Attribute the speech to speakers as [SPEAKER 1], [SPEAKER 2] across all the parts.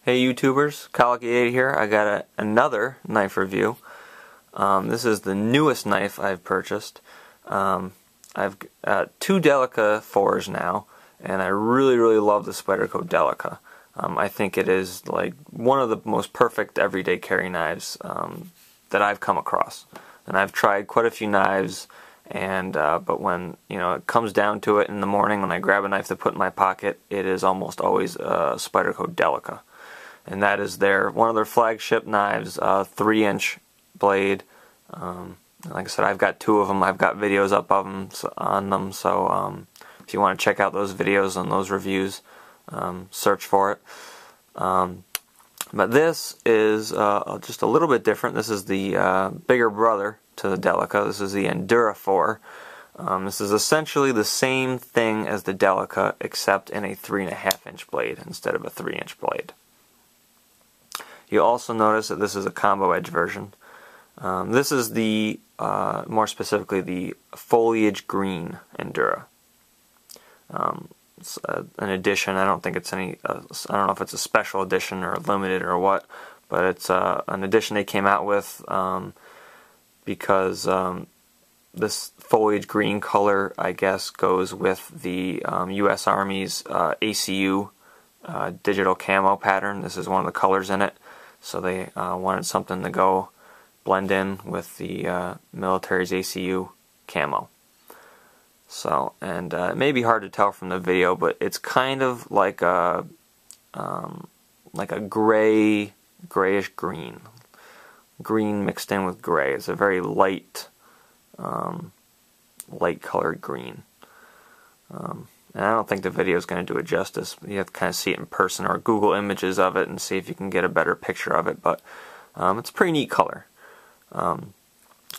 [SPEAKER 1] Hey YouTubers, Colicky8 here. I got another knife review. This is the newest knife I've purchased. I've got two Delica 4s now, and I really love the Spyderco Delica. I think it is like one of the most perfect everyday carry knives that I've come across. And I've tried quite a few knives, and but when it comes down to it in the morning when I grab a knife to put in my pocket, it is almost always a Spyderco Delica. And that is one of their flagship knives, 3-inch blade. Like I said, I've got two of them. I've got videos up of them on them. So if you want to check out those videos and those reviews, search for it. But this is just a little bit different. This is the bigger brother to the Delica. This is the Endura 4. This is essentially the same thing as the Delica, except in a 3.5-inch blade instead of a 3-inch blade. You'll also notice that this is a combo edge version. This is the, more specifically, the foliage green Endura. It's an edition. I don't think it's any. I don't know if it's a special edition or limited or what, but it's an edition they came out with because this foliage green color, I guess, goes with the U.S. Army's ACU digital camo pattern. This is one of the colors in it. So they wanted something to go blend in with the military's ACU camo. So, and it may be hard to tell from the video, but it's kind of like a grayish green mixed in with gray. It's a very light colored green. And I don't think the video is going to do it justice. You have to kind of see it in person or Google images of it and see if you can get a better picture of it. But it's a pretty neat color.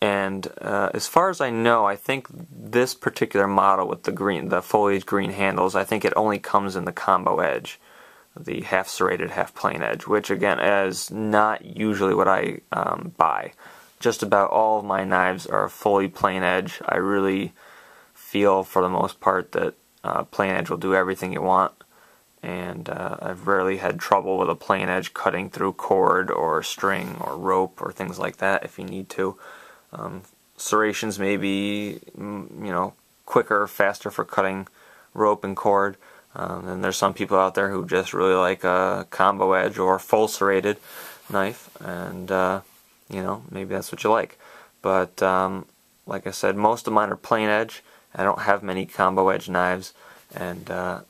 [SPEAKER 1] And as far as I know, I think this particular model with the foliage green handles, I think it only comes in the combo edge, the half serrated, half plain edge, which again is not usually what I buy. Just about all of my knives are fully plain edge. I really feel for the most part that plain edge will do everything you want, and I've rarely had trouble with a plain edge cutting through cord or string or rope or things like that if you need to. Serrations may be quicker, faster for cutting rope and cord, and there's some people out there who just really like a combo edge or full serrated knife, and maybe that's what you like. But like I said, most of mine are plain edge. I don't have many combo edge knives, and the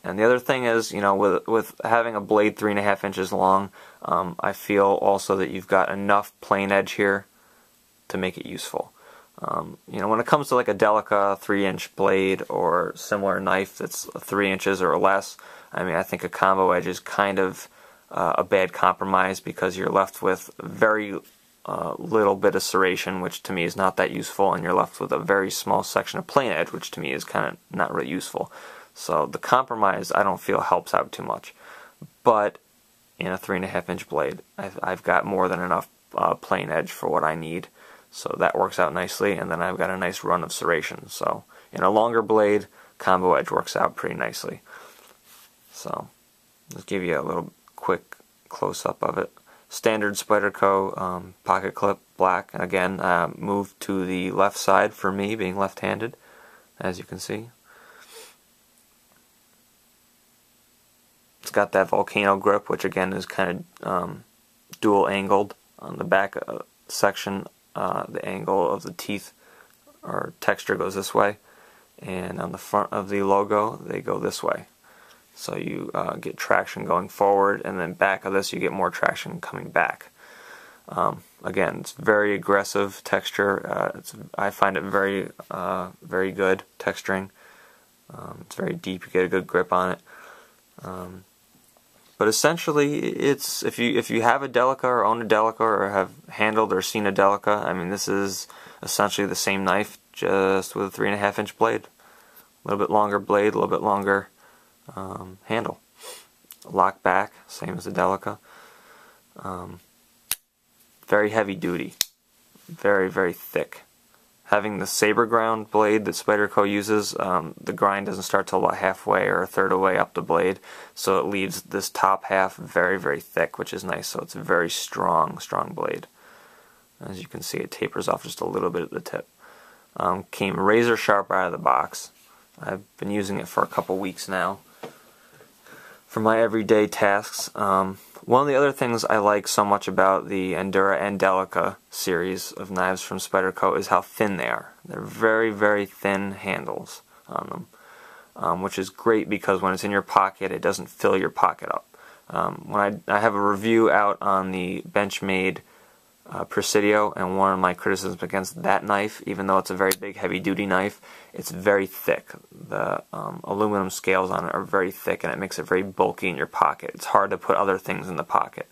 [SPEAKER 1] other thing is, with having a blade 3.5 inches long, I feel also that you've got enough plain edge here to make it useful. When it comes to like a Delica 3-inch blade or similar knife that's 3 inches or less, I mean, I think a combo edge is kind of a bad compromise because you're left with very little bit of serration, which to me is not that useful, and you're left with a very small section of plain edge, which to me is kind of not really useful. So the compromise, I don't feel, helps out too much. But in a 3.5-inch blade, I've got more than enough plain edge for what I need, so that works out nicely, and then I've got a nice run of serration. So in a longer blade, combo edge works out pretty nicely. So let's give you a little quick close-up of it. Standard Spyderco pocket clip, black. Again, moved to the left side for me, being left-handed, as you can see. It's got that volcano grip, which again is kind of dual-angled. On the back section, the angle of the teeth or texture goes this way, and on the front of the logo, they go this way. So you get traction going forward, and then back of this you get more traction coming back. Again, it's very aggressive texture. I find it very good texturing. It's very deep. You get a good grip on it. But essentially, it's if you have a Delica or own a Delica or have handled or seen a Delica, I mean, this is essentially the same knife, just with a 3.5-inch blade. A little bit longer blade, a little bit longer handle. Lock back, same as the Delica. Very heavy duty, very thick. Having the saber ground blade that Spyderco uses, the grind doesn't start till about halfway or a third of the way up the blade, so it leaves this top half very, very thick, which is nice. So it's a very strong blade. As you can see, it tapers off just a little bit at the tip. Came razor sharp out of the box. I've been using it for a couple weeks now for my everyday tasks. One of the other things I like so much about the Endura and Delica series of knives from Spyderco is how thin they are. They're very, very thin handles on them, which is great because when it's in your pocket, it doesn't fill your pocket up. When I have a review out on the Benchmade Presidio, and one of my criticisms against that knife, even though it's a very big heavy-duty knife, it's very thick. The aluminum scales on it are very thick, and it makes it very bulky in your pocket. It's hard to put other things in the pocket.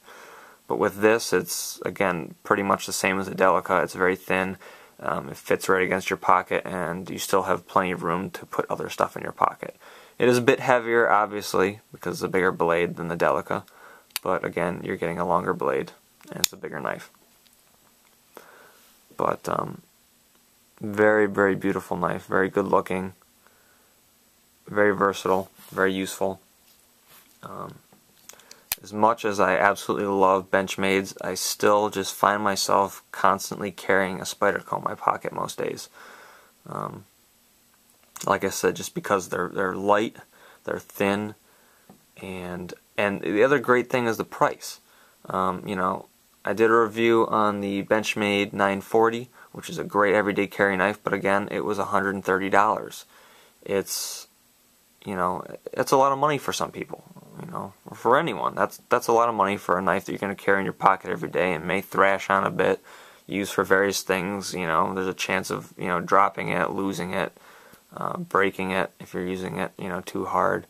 [SPEAKER 1] But with this, it's, again, pretty much the same as the Delica. It's very thin, it fits right against your pocket, and you still have plenty of room to put other stuff in your pocket. It is a bit heavier, obviously, because it's a bigger blade than the Delica, but again, you're getting a longer blade, and it's a bigger knife. But very, very beautiful knife, very good looking, very versatile, very useful. As much as I absolutely love Benchmades, I still just find myself constantly carrying a Spyderco in my pocket most days. Like I said, just because they're light, they're thin, and the other great thing is the price. You know, I did a review on the Benchmade 940, which is a great everyday carry knife, but again, it was $130. It's, you know, it's a lot of money for some people, you know, or for anyone. That's a lot of money for a knife that you're going to carry in your pocket every day and may thrash on a bit, use for various things. You know, there's a chance of, you know, dropping it, losing it, breaking it if you're using it, you know, too hard.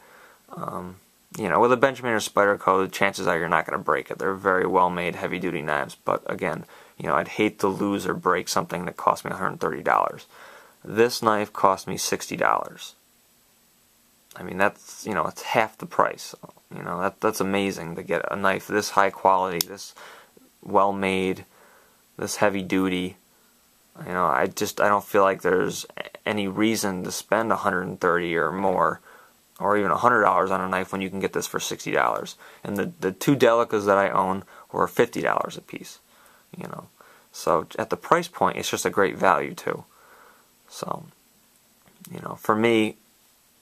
[SPEAKER 1] You know, with a Benchmade or Spyderco, the chances are you're not going to break it. They're very well-made, heavy-duty knives. But again, you know, I'd hate to lose or break something that cost me $130. This knife cost me $60. I mean, that's, you know, it's half the price. You know, that's amazing to get a knife this high quality, this well-made, this heavy-duty. You know, I don't feel like there's any reason to spend $130 or more, or even $100 on a knife when you can get this for $60. And the two Delicas that I own were $50 a piece. You know, so at the price point, it's just a great value too. So, you know, for me,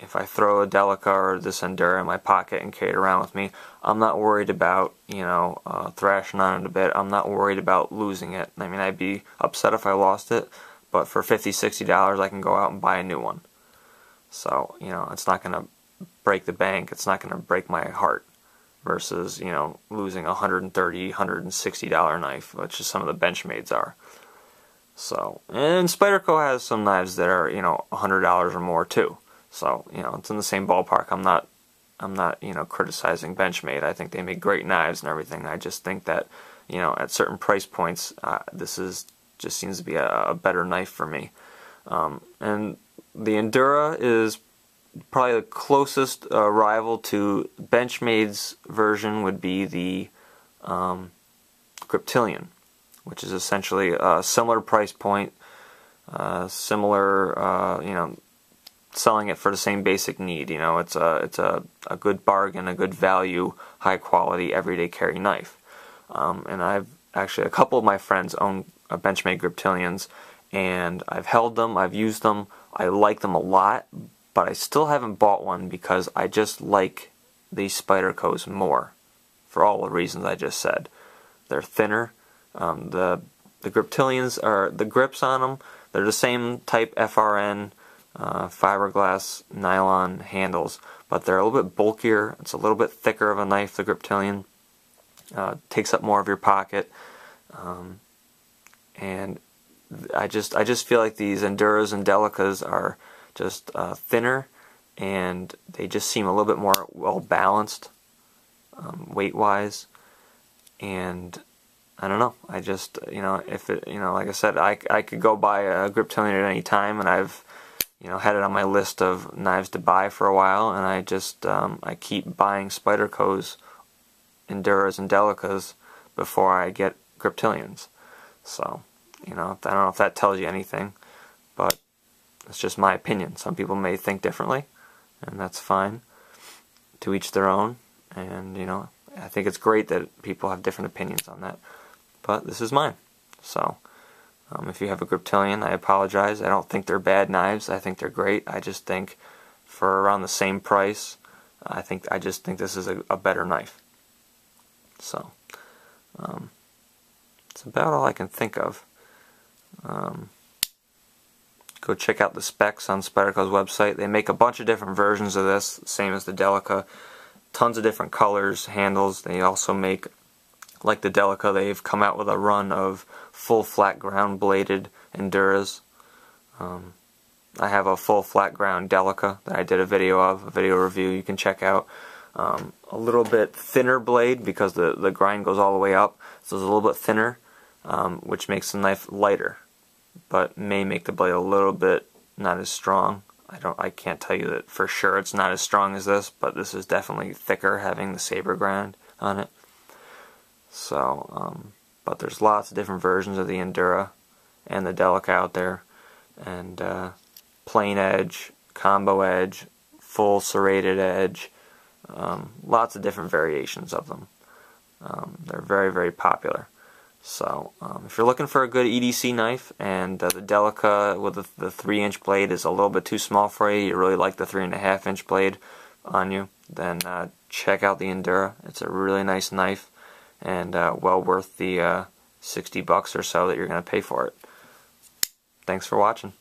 [SPEAKER 1] if I throw a Delica or this Endura in my pocket and carry it around with me, I'm not worried about, you know, thrashing on it a bit. I'm not worried about losing it. I mean, I'd be upset if I lost it, but for $50, $60, I can go out and buy a new one. So, you know, it's not going to break the bank. It's not going to break my heart versus, you know, losing a $130, $160 knife, which is some of the Benchmades are. So, and Spyderco has some knives that are, you know, $100 or more too. So, you know, it's in the same ballpark. I'm not, you know, criticizing Benchmade. I think they make great knives and everything. I just think that, you know, at certain price points, this just seems to be a better knife for me. And the Endura is probably the closest rival to Benchmade's version would be the Griptilian, which is essentially a similar price point, similar, you know, selling it for the same basic need. You know, it's a good bargain, a good value, high quality, everyday carry knife. And I've actually, a couple of my friends own Benchmade Griptilians, and I've held them, I've used them, I like them a lot, but I still haven't bought one because I just like these Spydercos more, for all the reasons I just said. They're thinner. The Griptilians are, the grips on them, they're the same type FRN, fiberglass nylon handles, but they're a little bit bulkier. It's a little bit thicker of a knife, the Griptilian. Takes up more of your pocket, and I just feel like these Enduras and Delicas are just thinner, and they just seem a little bit more well balanced weight-wise. And I don't know. I just, you know, if it, you know, like I said, I could go buy a Griptilian at any time, and I've, you know, had it on my list of knives to buy for a while, and I just I keep buying Spydercos, Enduras, and Delicas before I get Griptilians. So, you know, I don't know if that tells you anything, It's just my opinion. Some people may think differently, and that's fine. To each their own. And you know, I think it's great that people have different opinions on that. But this is mine. So if you have a Griptilian, I apologize. I don't think they're bad knives. I think they're great. I just think for around the same price, I just think this is a better knife. So it's about all I can think of. Go check out the specs on Spyderco's website. They make a bunch of different versions of this, same as the Delica. Tons of different colors, handles. They also make, like the Delica, they've come out with a run of full flat ground bladed Enduras. I have a full flat ground Delica that I did a video of, a video review you can check out. A little bit thinner blade because the grind goes all the way up, so it's a little bit thinner, which makes the knife lighter, but may make the blade a little bit not as strong. I can't tell you that for sure it's not as strong as this, but this is definitely thicker, having the saber grind on it. So, but there's lots of different versions of the Endura and the Delica out there, and plain edge, combo edge, full serrated edge, lots of different variations of them. They're very, very popular. So if you're looking for a good EDC knife, and the Delica with the 3-inch blade is a little bit too small for you, you really like the 3.5-inch blade on you, then check out the Endura. It's a really nice knife, and well worth the $60 or so that you're going to pay for it. Thanks for watching.